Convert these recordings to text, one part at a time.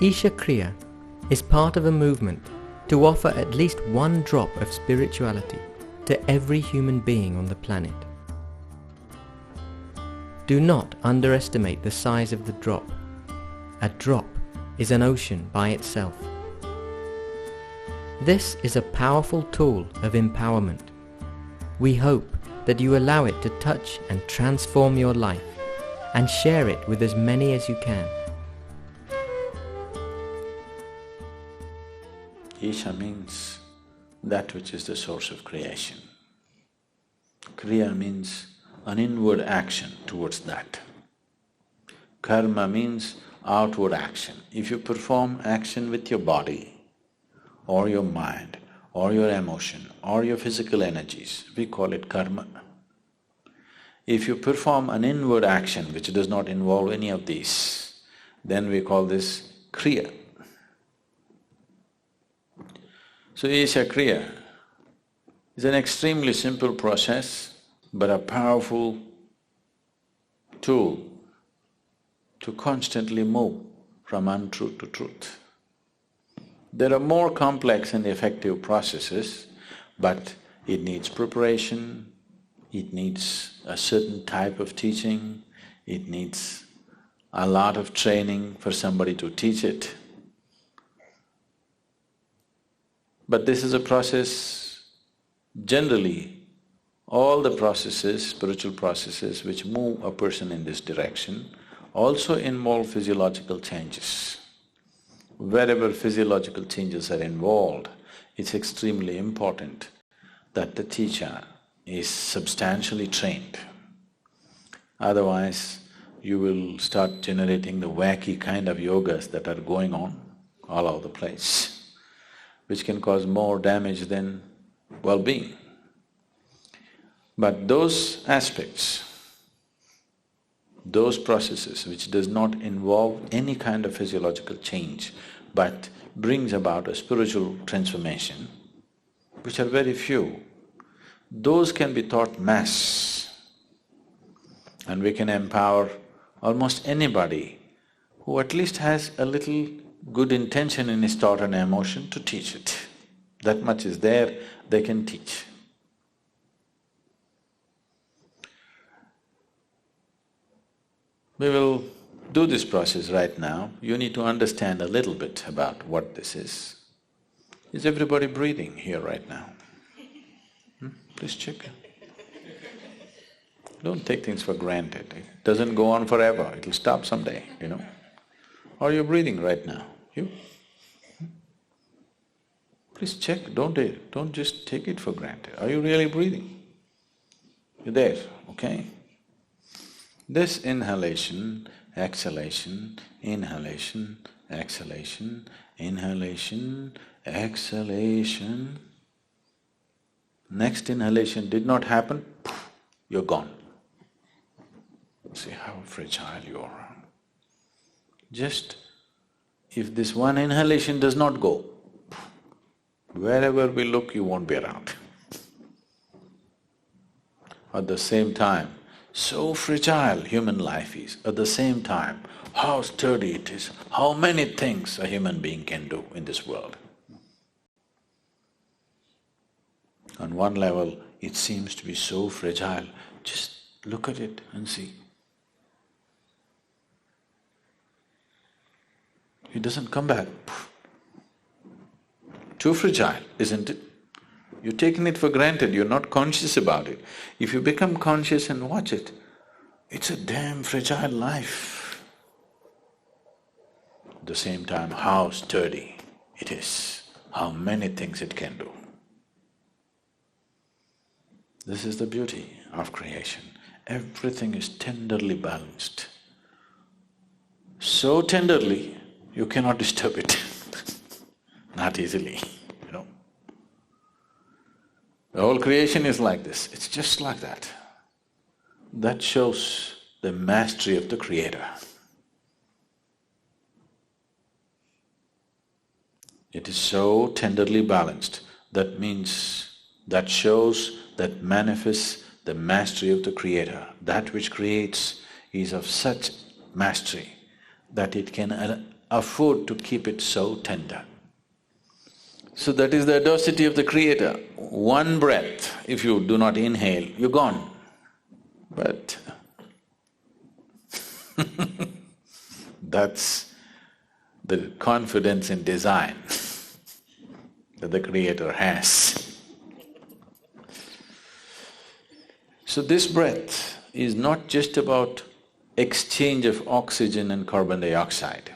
Isha Kriya is part of a movement to offer at least one drop of spirituality to every human being on the planet. Do not underestimate the size of the drop. A drop is an ocean by itself. This is a powerful tool of empowerment. We hope that you allow it to touch and transform your life and share it with as many as you can. Isha means that which is the source of creation. Kriya means an inward action towards that. Karma means outward action. If you perform action with your body, or your mind, or your emotion, or your physical energies, we call it karma. If you perform an inward action which does not involve any of these, then we call this kriya. So Isha Kriya is an extremely simple process, but a powerful tool to constantly move from untruth to truth. There are more complex and effective processes, but it needs preparation, it needs a certain type of teaching, it needs a lot of training for somebody to teach it. But this is a process, generally, all the processes, spiritual processes which move a person in this direction also involve physiological changes. Wherever physiological changes are involved, it's extremely important that the teacher is substantially trained. Otherwise, you will start generating the wacky kind of yogas that are going on all over the place, which can cause more damage than well-being. But those aspects, those processes which does not involve any kind of physiological change but brings about a spiritual transformation, which are very few, those can be taught mass. And we can empower almost anybody who at least has a little good intention in his thought and emotion to teach it. That much is there, they can teach. We will do this process right now. You need to understand a little bit about what this is. Is everybody breathing here right now? Please check. Don't take things for granted. It doesn't go on forever, it'll stop someday, you know. Are you breathing right now? You? Please check, don't just take it for granted. Are you really breathing? You're there, okay? This inhalation, exhalation, inhalation, exhalation, inhalation, exhalation. Next inhalation did not happen, you're gone. See how fragile you are. Just if this one inhalation does not go, wherever we look, you won't be around. At the same time, so fragile human life is, at the same time, how sturdy it is, how many things a human being can do in this world. On one level, it seems to be so fragile, just look at it and see. It doesn't come back. Too fragile, isn't it? You're taking it for granted, you're not conscious about it. If you become conscious and watch it, it's a damn fragile life. At the same time, how sturdy it is, how many things it can do. This is the beauty of creation. Everything is tenderly balanced. So tenderly, you cannot disturb it not easily, you know. The whole creation is like this, it's just like that. That shows the mastery of the Creator. It is so tenderly balanced, that means, that shows, that manifests the mastery of the Creator. That which creates is of such mastery that it can afford to keep it so tender. So that is the audacity of the Creator. One breath, if you do not inhale, you're gone. But that's the confidence in design that the Creator has. So this breath is not just about exchange of oxygen and carbon dioxide.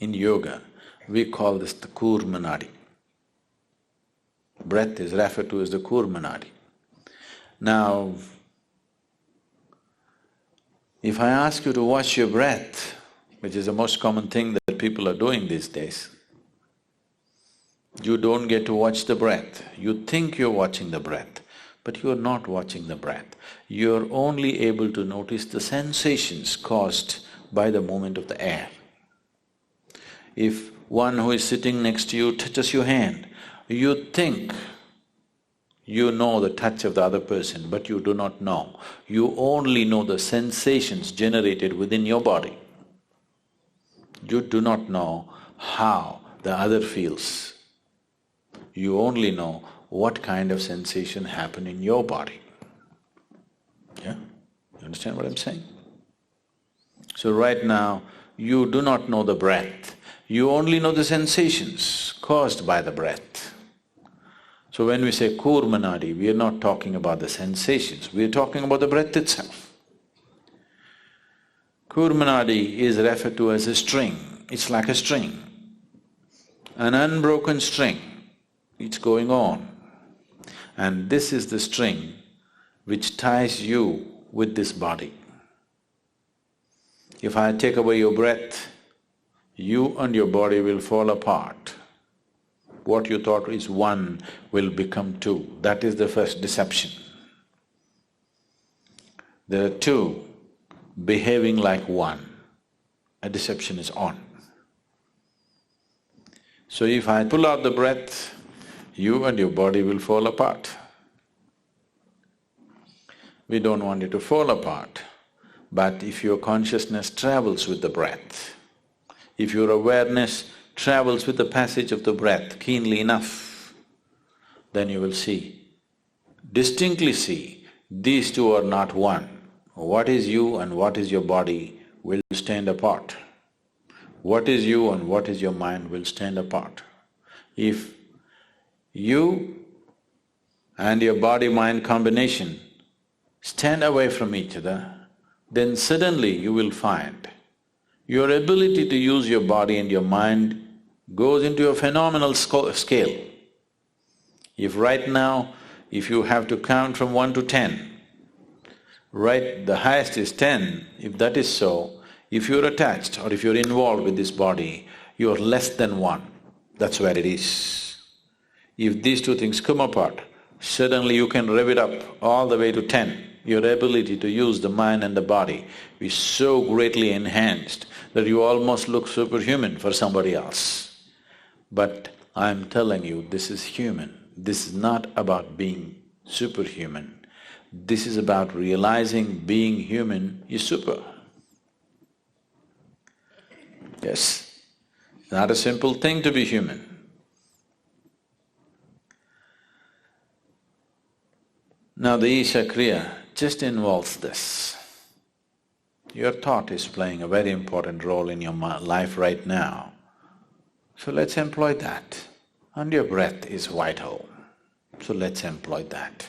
In yoga, we call this the Kurmanadi. Breath is referred to as the Kurmanadi. Now, if I ask you to watch your breath, which is the most common thing that people are doing these days, you don't get to watch the breath. You think you're watching the breath, but you're not watching the breath. You're only able to notice the sensations caused by the movement of the air. If one who is sitting next to you touches your hand, you think you know the touch of the other person, but you do not know. You only know the sensations generated within your body. You do not know how the other feels. You only know what kind of sensation happened in your body. Yeah? You understand what I'm saying? So right now, you do not know the breath. You only know the sensations caused by the breath. So when we say Kurmanadi, we are not talking about the sensations, we are talking about the breath itself. Kurmanadi is referred to as a string. It's like a string, an unbroken string. It's going on. And this is the string which ties you with this body. If I take away your breath, you and your body will fall apart. What you thought is one will become two. That is the first deception. There are two behaving like one. A deception is on. So if I pull out the breath, you and your body will fall apart. We don't want it to fall apart, but if your consciousness travels with the breath, if your awareness travels with the passage of the breath keenly enough, then you will see, distinctly see, these two are not one. What is you and what is your body will stand apart. What is you and what is your mind will stand apart. If you and your body-mind combination stand away from each other, then suddenly you will find your ability to use your body and your mind goes into a phenomenal scale. If right now, if you have to count from 1 to 10, right, the highest is 10, if that is so, if you're attached or if you're involved with this body, you're less than 1, that's where it is. If these two things come apart, suddenly you can rev it up all the way to 10. Your ability to use the mind and the body is so greatly enhanced that you almost look superhuman for somebody else. But I'm telling you, this is human. This is not about being superhuman. This is about realizing being human is super. Yes, it's not a simple thing to be human. Now the Isha Kriya just involves this. Your thought is playing a very important role in your life right now. So let's employ that. And your breath is vital. So let's employ that.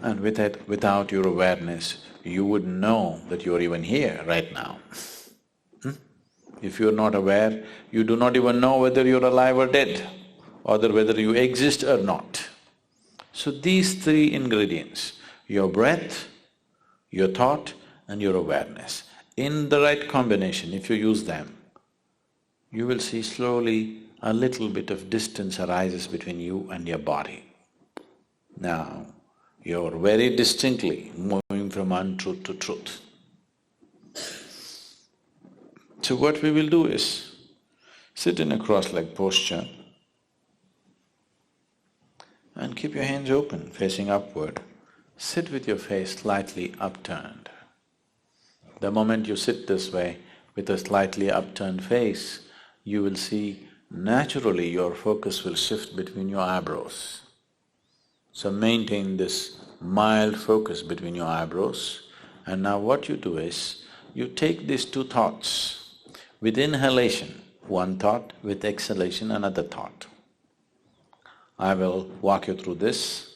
And without your awareness, you wouldn't know that you're even here right now. If you're not aware, you do not even know whether you're alive or dead, or whether you exist or not. So these three ingredients, your breath, your thought and your awareness, in the right combination, if you use them, you will see slowly a little bit of distance arises between you and your body. Now, you're very distinctly moving from untruth to truth. So what we will do is, sit in a cross-leg posture and keep your hands open, facing upward. Sit with your face slightly upturned. The moment you sit this way with a slightly upturned face, you will see naturally your focus will shift between your eyebrows. So maintain this mild focus between your eyebrows, and now what you do is, you take these two thoughts. With inhalation, one thought, with exhalation, another thought. I will walk you through this.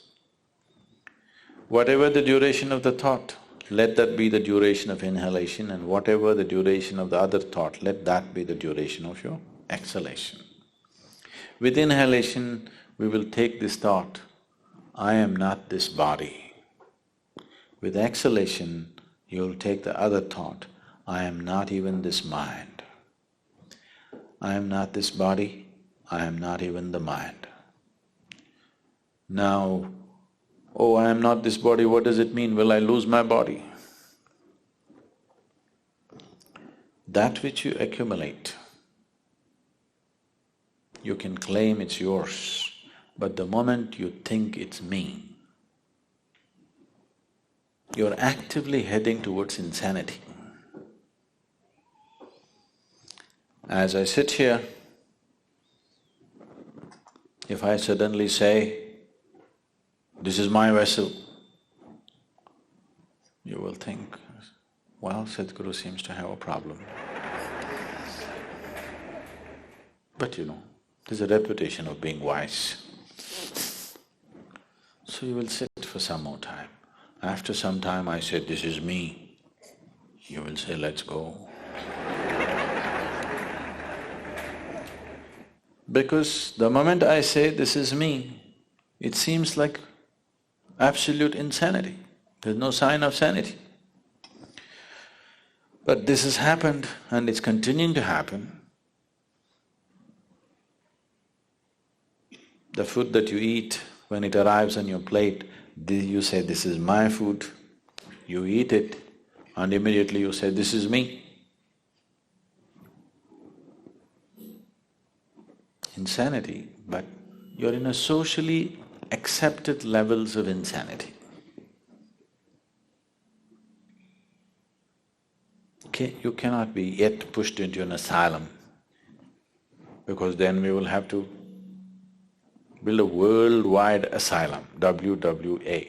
Whatever the duration of the thought, let that be the duration of inhalation, and whatever the duration of the other thought, let that be the duration of your exhalation. With inhalation, we will take this thought, I am not this body. With exhalation, you will take the other thought, I am not even this mind. I am not this body, I am not even the mind. Now, oh, I am not this body, what does it mean? Will I lose my body? That which you accumulate, you can claim it's yours, but the moment you think it's me, you're actively heading towards insanity. As I sit here, if I suddenly say, this is my vessel, you will think, well, Sadhguru seems to have a problem. But there's a reputation of being wise. So you will sit for some more time. After some time I said, this is me, you will say, let's go. Because the moment I say, this is me, it seems like absolute insanity. There's no sign of sanity. But this has happened and it's continuing to happen. The food that you eat, when it arrives on your plate, you say, this is my food. You eat it and immediately you say, this is me. Insanity, but you're in a socially accepted levels of insanity. Okay, you cannot be yet pushed into an asylum, because then we will have to build a worldwide asylum, WWA.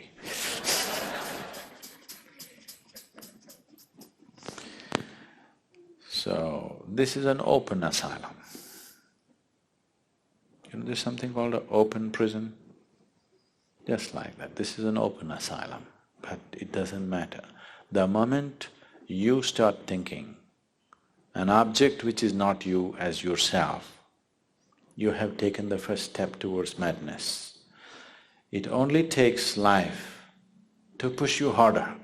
So, this is an open asylum. There's something called an open prison. Just like that, this is an open asylum, but it doesn't matter. The moment you start thinking an object which is not you as yourself, you have taken the first step towards madness. It only takes life to push you harder.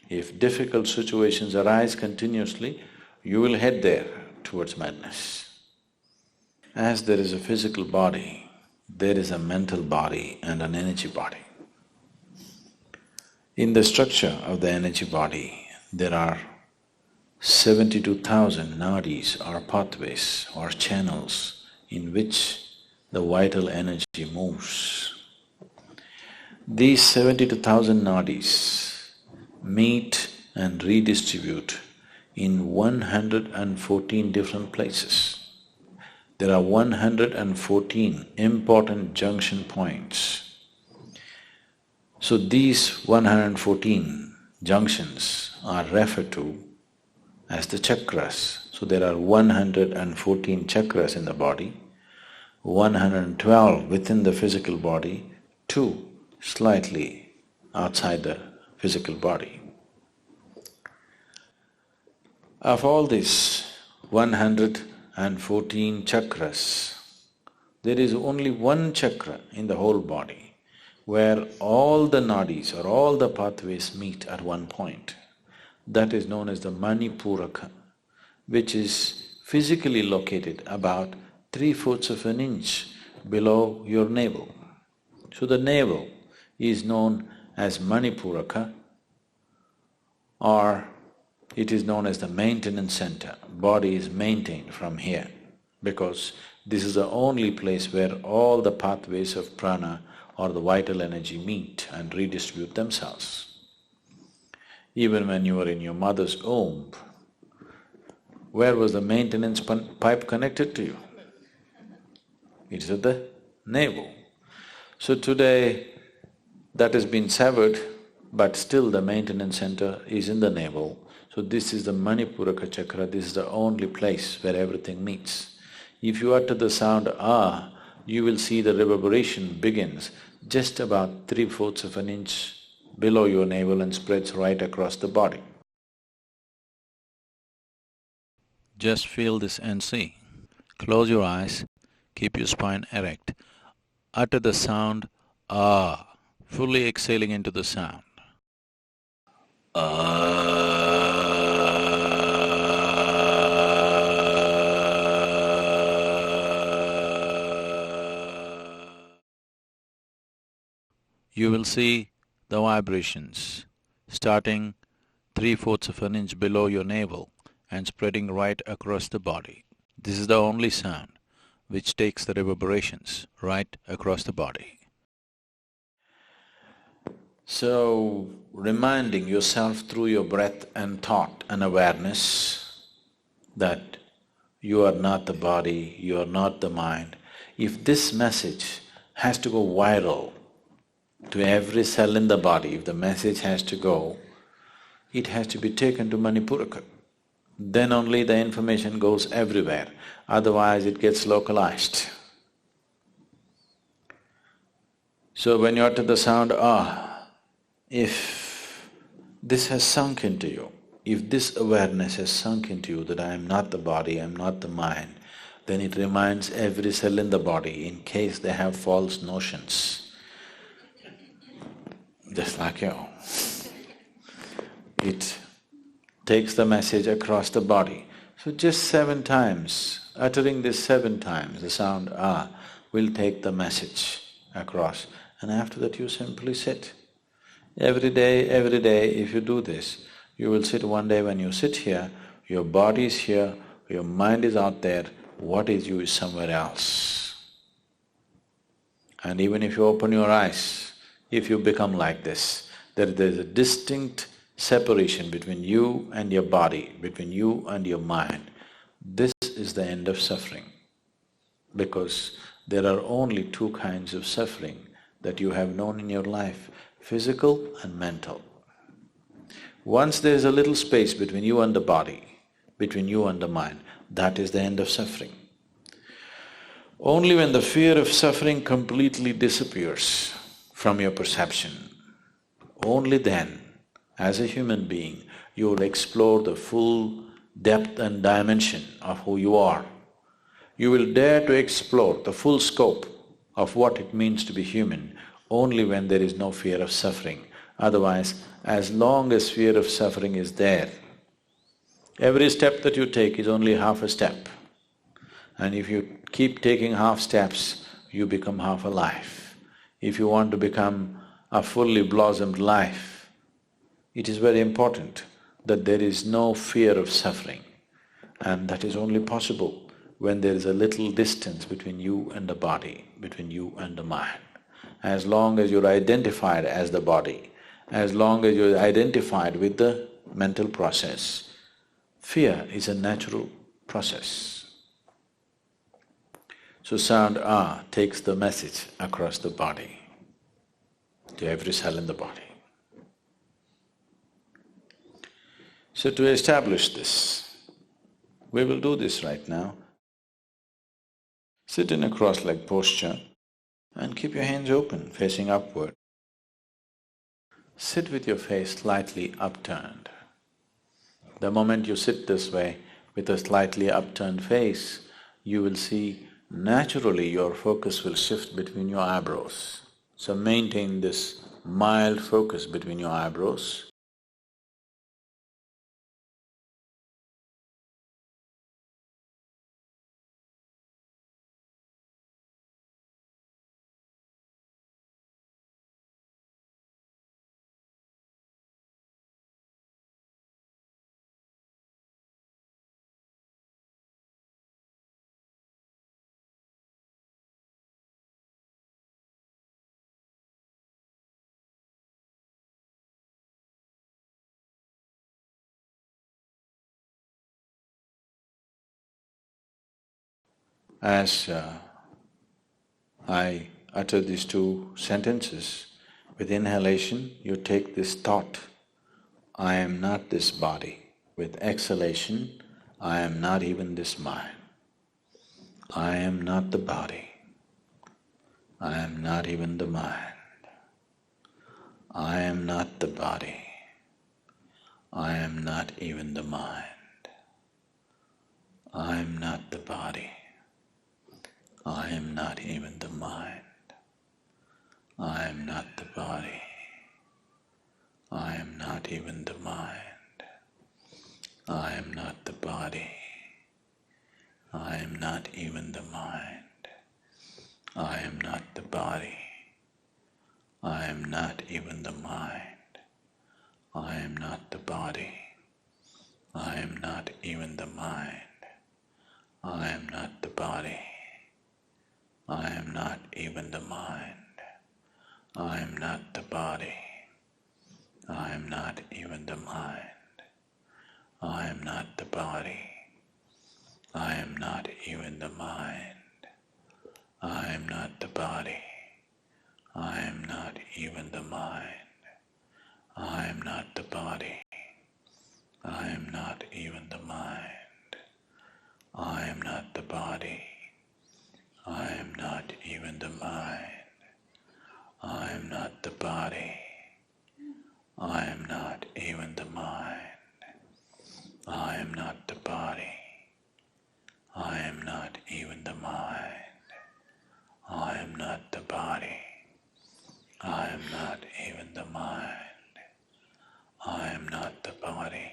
If difficult situations arise continuously, you will head there towards madness. As there is a physical body, there is a mental body and an energy body. In the structure of the energy body, there are 72,000 nadis or pathways or channels in which the vital energy moves. These 72,000 nadis meet and redistribute in 114 different places. There are 114 important junction points. So these 114 junctions are referred to as the chakras. So there are 114 chakras in the body, 112 within the physical body, 2 slightly outside the physical body. Of all these 114 chakras, there is only one chakra in the whole body where all the nadis or all the pathways meet at one point. That is known as the Manipuraka, which is physically located about 3/4 of an inch below your navel. So the navel is known as Manipuraka, or it is known as the maintenance center. Body is maintained from here because this is the only place where all the pathways of prana or the vital energy meet and redistribute themselves. Even when you were in your mother's womb, where was the maintenance pipe connected to you? It's at the navel. So today, that has been severed, but still the maintenance center is in the navel. So this is the Manipuraka chakra, this is the only place where everything meets. If you utter the sound ah, you will see the reverberation begins just about 3/4 of an inch below your navel and spreads right across the body. Just feel this and see. Close your eyes, keep your spine erect. Utter the sound ah, fully exhaling into the sound. You will see the vibrations starting 3/4 of an inch below your navel and spreading right across the body. This is the only sound which takes the reverberations right across the body. So, reminding yourself through your breath and thought and awareness that you are not the body, you are not the mind. If this message has to go viral to every cell in the body, if the message has to go, it has to be taken to Manipuraka. Then only the information goes everywhere, otherwise it gets localized. So when you utter the sound ah, if this has sunk into you, if this awareness has sunk into you that I am not the body, I am not the mind, then it reminds every cell in the body in case they have false notions. Just like you. It takes the message across the body. So just 7 times, uttering this 7 times, the sound ah will take the message across, and after that you simply sit. Every day, if you do this, you will sit one day when you sit here, your body is here, your mind is out there, what is you is somewhere else. And even if you open your eyes, if you become like this, there's a distinct separation between you and your body, between you and your mind. This is the end of suffering, because there are only 2 kinds of suffering that you have known in your life, physical and mental. Once there is a little space between you and the body, between you and the mind, that is the end of suffering. Only when the fear of suffering completely disappears from your perception, only then, as a human being, you will explore the full depth and dimension of who you are. You will dare to explore the full scope of what it means to be human only when there is no fear of suffering. Otherwise, as long as fear of suffering is there, every step that you take is only half a step. And if you keep taking half steps, you become half alive. If you want to become a fully blossomed life, it is very important that there is no fear of suffering, and that is only possible when there is a little distance between you and the body, between you and the mind. As long as you're identified as the body, as long as you're identified with the mental process, fear is a natural process. So sound ah takes the message across the body, to every cell in the body. So to establish this, we will do this right now. Sit in a cross-legged posture and keep your hands open, facing upward. Sit with your face slightly upturned. The moment you sit this way, with a slightly upturned face, you will see naturally your focus will shift between your eyebrows. So maintain this mild focus between your eyebrows. As I utter these two sentences, with inhalation you take this thought, I am not this body. With exhalation, I am not even this mind. I am not the body. I am not even the mind. I am not the body. I am not even the mind. I am not the body. I am not even the mind. I am not the body. I am not even the mind. I am not the body. I am not even the mind. I am not the body. I am not even the mind. I am not the body. I am not even the mind. I am not the body. I am not even the mind. I am not the body. I am not even the mind. I am not the body. I am not even the mind. I am not the body. I am not even the mind. I am not the body. I am not even the mind. I am not the body. I am not even the mind. I am not the body. I am not even the mind. I am not the body. I am not even the mind. I am not the body. I am not even the mind. I am not the body.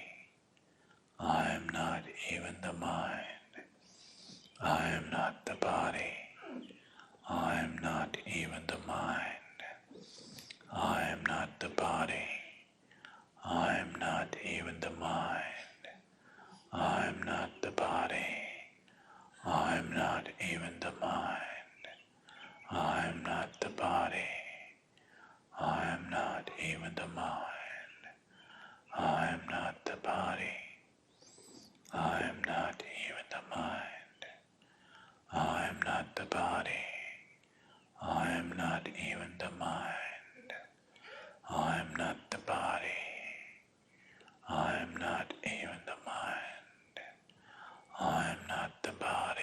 I am not even the mind. I am not the body. I am not even the mind. I am not the body. I am not even the mind. I am not the body. I am not even the mind. I am not the body. I am not even the mind. I am not the body. I am not even the mind. I am not the body. I am not even the mind. I am not the body. I am not even the mind. I am not the body.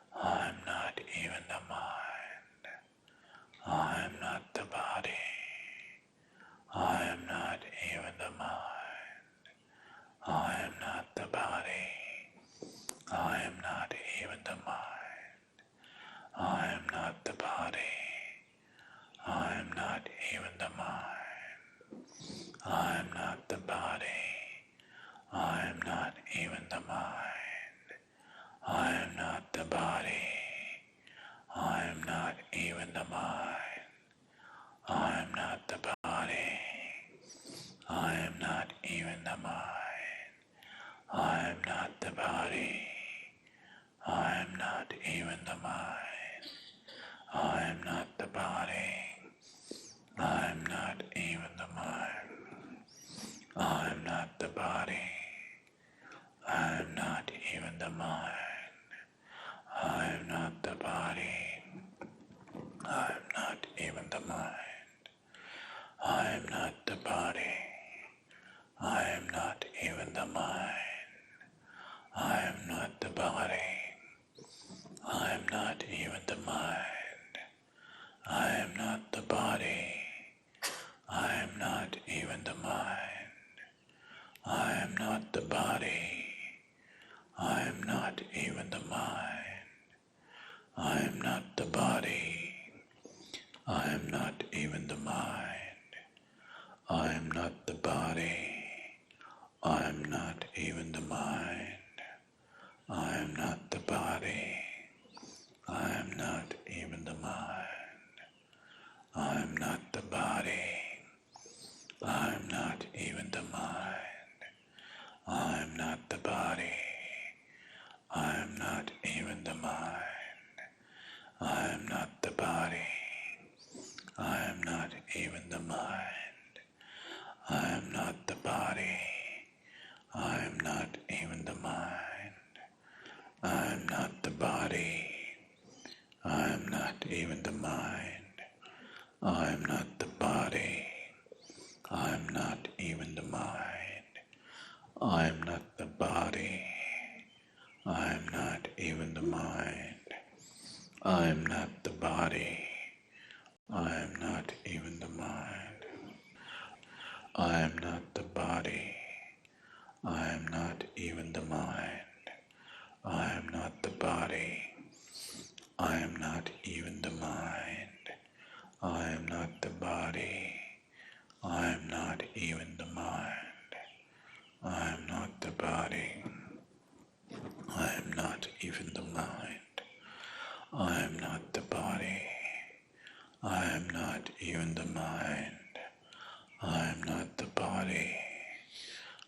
I am not even the mind. I am not the body. I am not even the mind. I am not the body. I am not even the mind. I am not the body. I am not even the mind. I am not the body. I am not even the mind. I am not the body. I am not even the mind. I am not the body. I am not even the mind. I am not the body. I am not even the mind. I am not the body. I am not even the mind. I am not the body. I am not even the mind. I am not the body. I am not even the mind. I am not the body. I am not even the mind. I am not the body. I am not even the mind. I am not the body. I am not even the mind. I am not the body. I am not even the mind. I am not the body. I am not even the mind. I am not the body. I am not even the mind. I am not the body. I am not even the mind. I am not the body. I am not even the mind. I am not the body. I am not even the mind. I am not the body. I am not even the mind. I am not the body. I am not even the mind. I am not the body. I am not the body. I am not even the mind. I am not the body. I am not even the mind. I am not the body. I am not even the mind. I am not the body. I am not even the mind. I am not the body. I am not even the mind. I am not the body. I am not even the mind. I am not the body. I am not even the mind. I am not the body. I am not even the mind. I am not the body.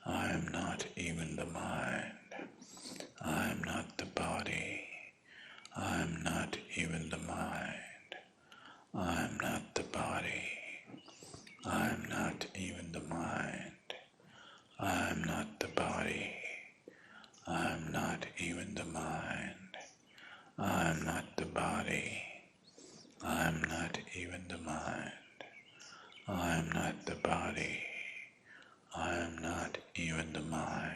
I am not even the mind. I am not the body. I am not even the mind. I am not the body. I am not even the mind. I am not the body. I am not even the mind. I am not the body. I am not even the mind. I am not the body. I am not even the mind.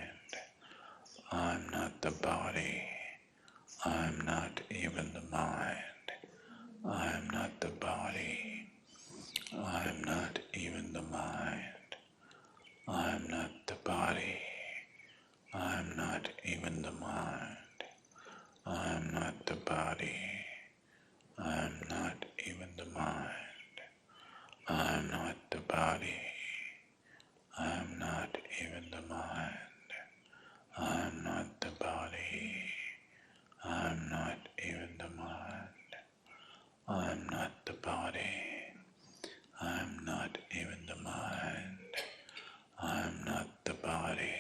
I am not the body. I am not even the mind. I am not the body. I am not even the mind. I am not the body. I am not even the mind. I am not the body. I am not even the mind. I am not the body. I am not even the mind. I am not the body. I am not even the mind. I am not the body. I am not even the mind. I am not the body.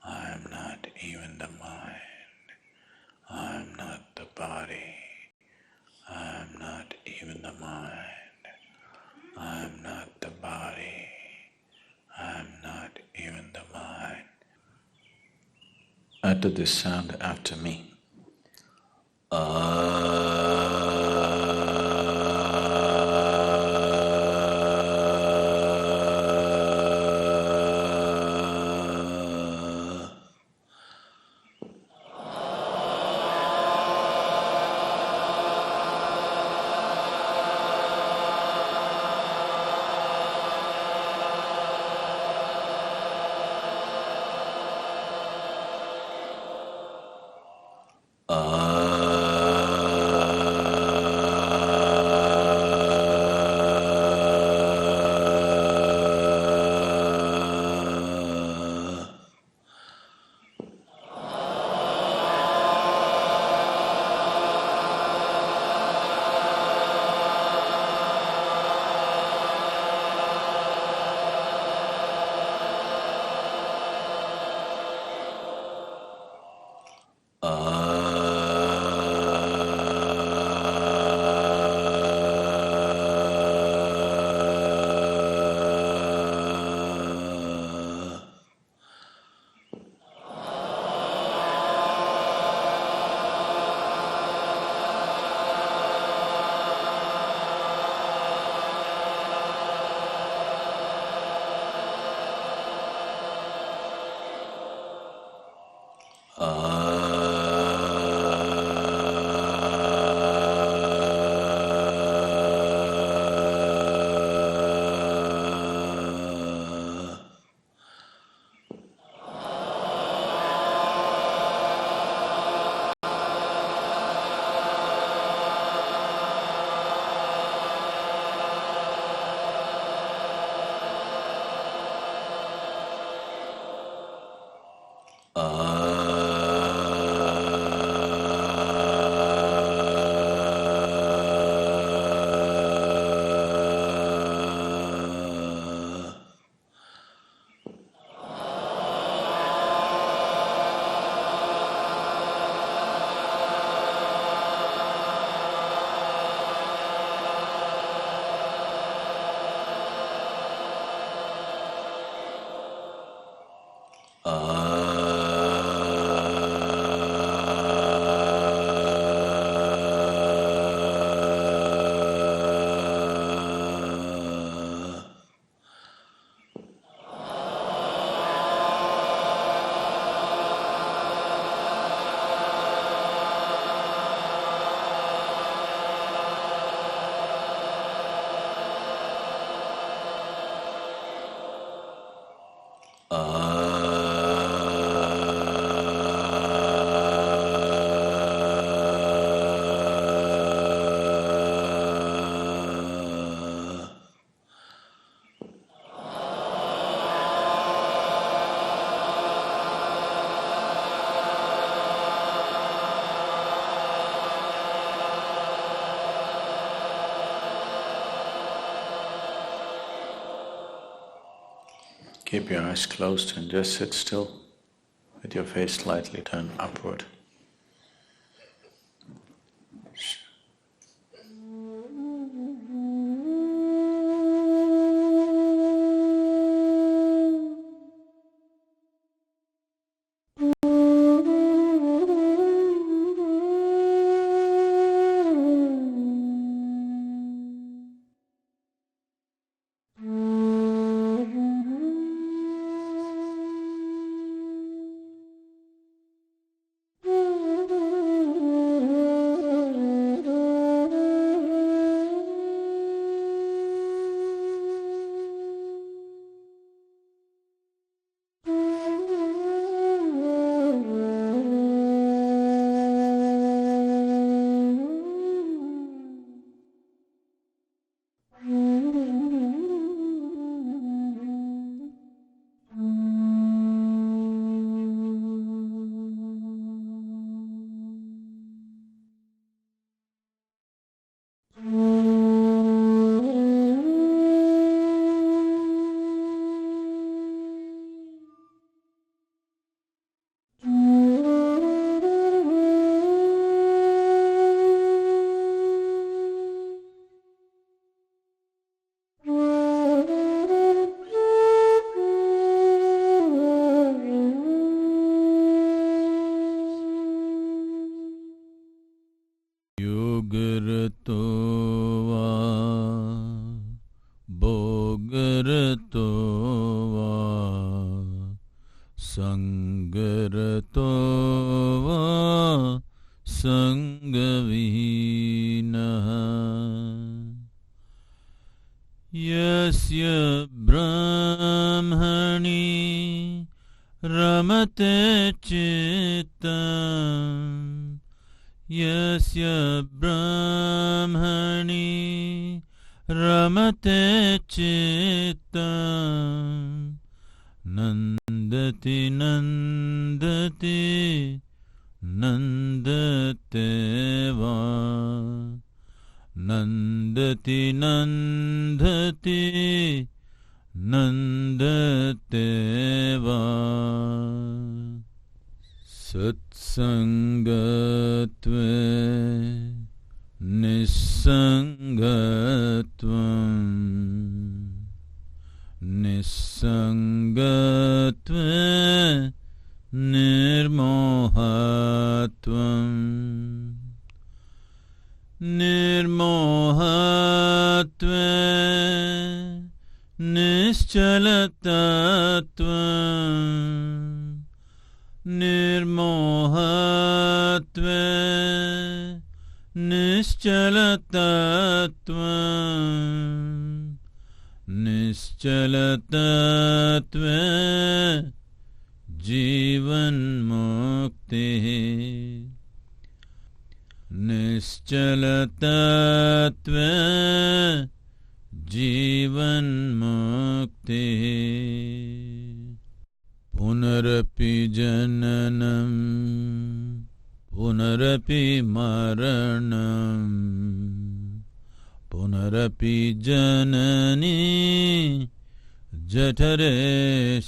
I am not even the mind. I am not the body. I am not even the mind. I am not the body. I am not even the mind. Utter this sound after me. Keep your eyes closed and just sit still with your face slightly turned upward. Yogarato va bogarato va sangarato va sangavihinaha yasya brahmani ramate chittam yasya brahmani ramate chittam nandati nandati nandate va nandati nandati nandate va Satsangatve nisangatvam nisangatve nirmohatvam nirmohatve nischalatatvam nirmohatve nischalatatvam nischalatatve jivan mukti nischalatatve jivan mukti punarapi jananam punarapi maranam punarapi janani jatare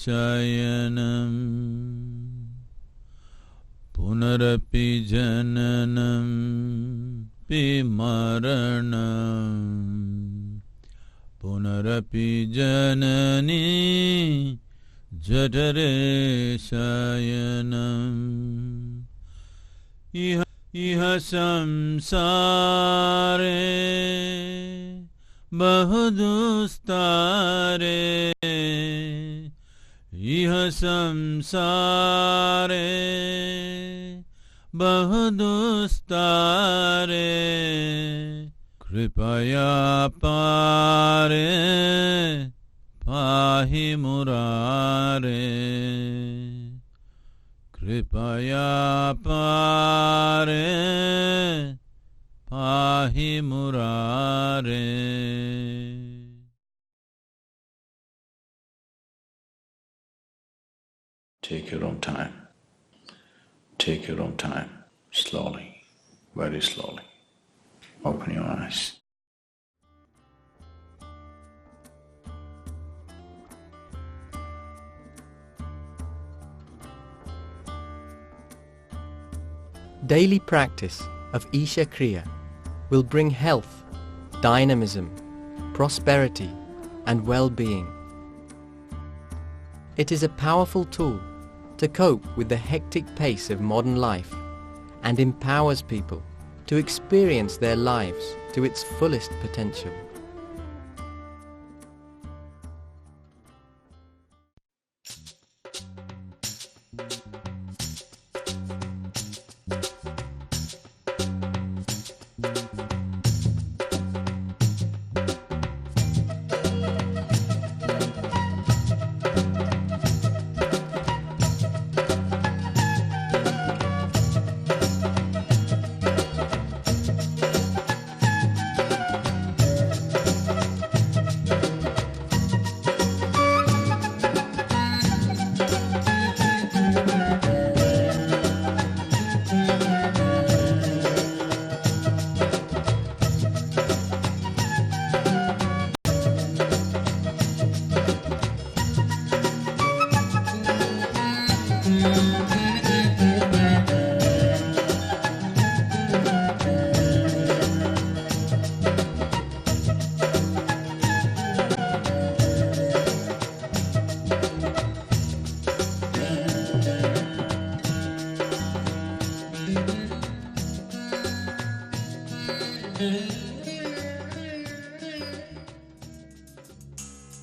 shayanam punarapi jananam pi maranam punarapi janani jatare shayanam iha samsare bahudustare iha samsare bahudustare kripaya pare pahi murare kripaya pare pahi murare. Take your own time. Take your own time. Slowly, very slowly. Open your eyes. Daily practice of Isha Kriya will bring health, dynamism, prosperity and well-being. It is a powerful tool to cope with the hectic pace of modern life and empowers people to experience their lives to its fullest potential.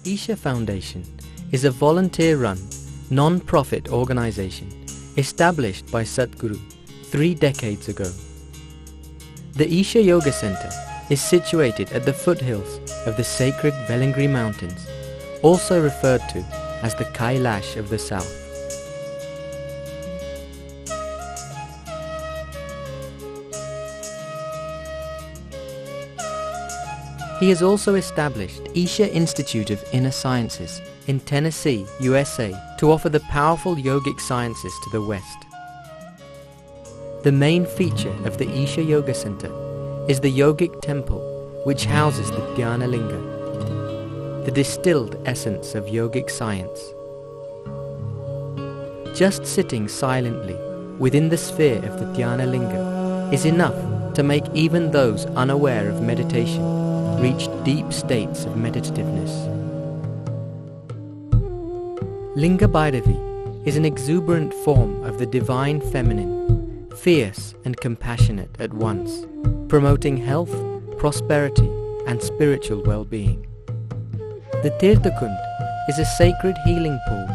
Isha Foundation is a volunteer-run, non-profit organization established by Sadhguru 3 decades ago. The Isha Yoga Center is situated at the foothills of the sacred Velingri Mountains, also referred to as the Kailash of the South. He has also established Isha Institute of Inner Sciences in Tennessee, USA, to offer the powerful yogic sciences to the West. The main feature of the Isha Yoga Center is the yogic temple, which houses the Dhyana Linga, the distilled essence of yogic science. Just sitting silently within the sphere of the Dhyana Linga is enough to make even those unaware of meditation reach deep states of meditativeness. Linga Bhairavi is an exuberant form of the divine feminine, fierce and compassionate at once, promoting health, prosperity and spiritual well-being. The Tirthakund is a sacred healing pool,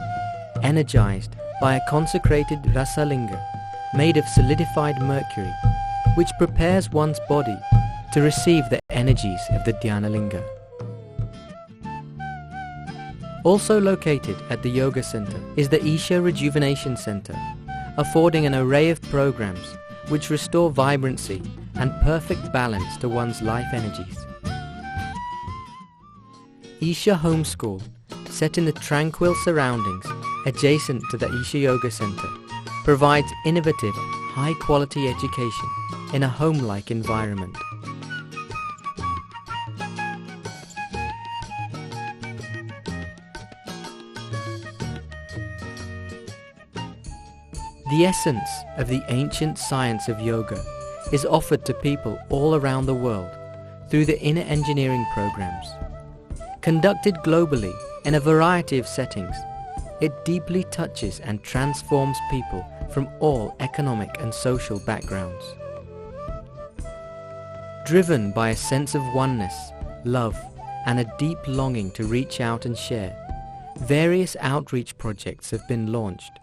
energized by a consecrated Rasalinga made of solidified mercury, which prepares one's body to receive the energies of the Dhyana Linga. Also located at the Yoga Center is the Isha Rejuvenation Center, affording an array of programs which restore vibrancy and perfect balance to one's life energies. Isha Home School, set in the tranquil surroundings adjacent to the Isha Yoga Center, provides innovative, high-quality education in a home-like environment. The essence of the ancient science of yoga is offered to people all around the world through the inner engineering programs. Conducted globally in a variety of settings, it deeply touches and transforms people from all economic and social backgrounds. Driven by a sense of oneness, love, and a deep longing to reach out and share, various outreach projects have been launched.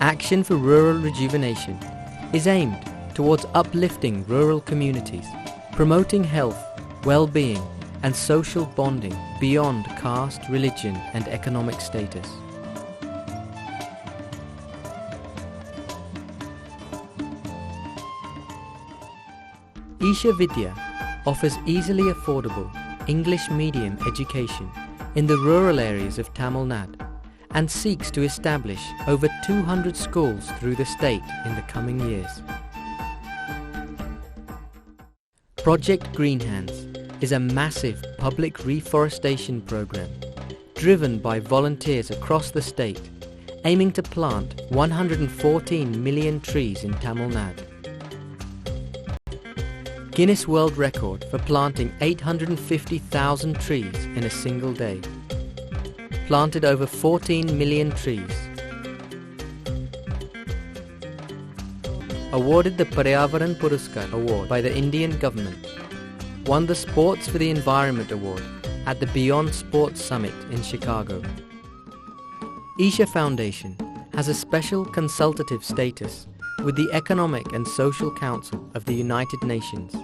Action for Rural Rejuvenation is aimed towards uplifting rural communities, promoting health, well-being and social bonding beyond caste, religion and economic status. Isha Vidya offers easily affordable English medium education in the rural areas of Tamil Nadu and seeks to establish over 200 schools through the state in the coming years. Project Green Hands is a massive public reforestation program driven by volunteers across the state, aiming to plant 114 million trees in Tamil Nadu Guinness World Record for planting 850,000 trees in a single day. Planted over 14 million trees. Awarded the Paryavaran Puraskar Award by the Indian government. Won the Sports for the Environment Award at the Beyond Sports Summit in Chicago. Isha Foundation has a special consultative status with the Economic and Social Council of the United Nations.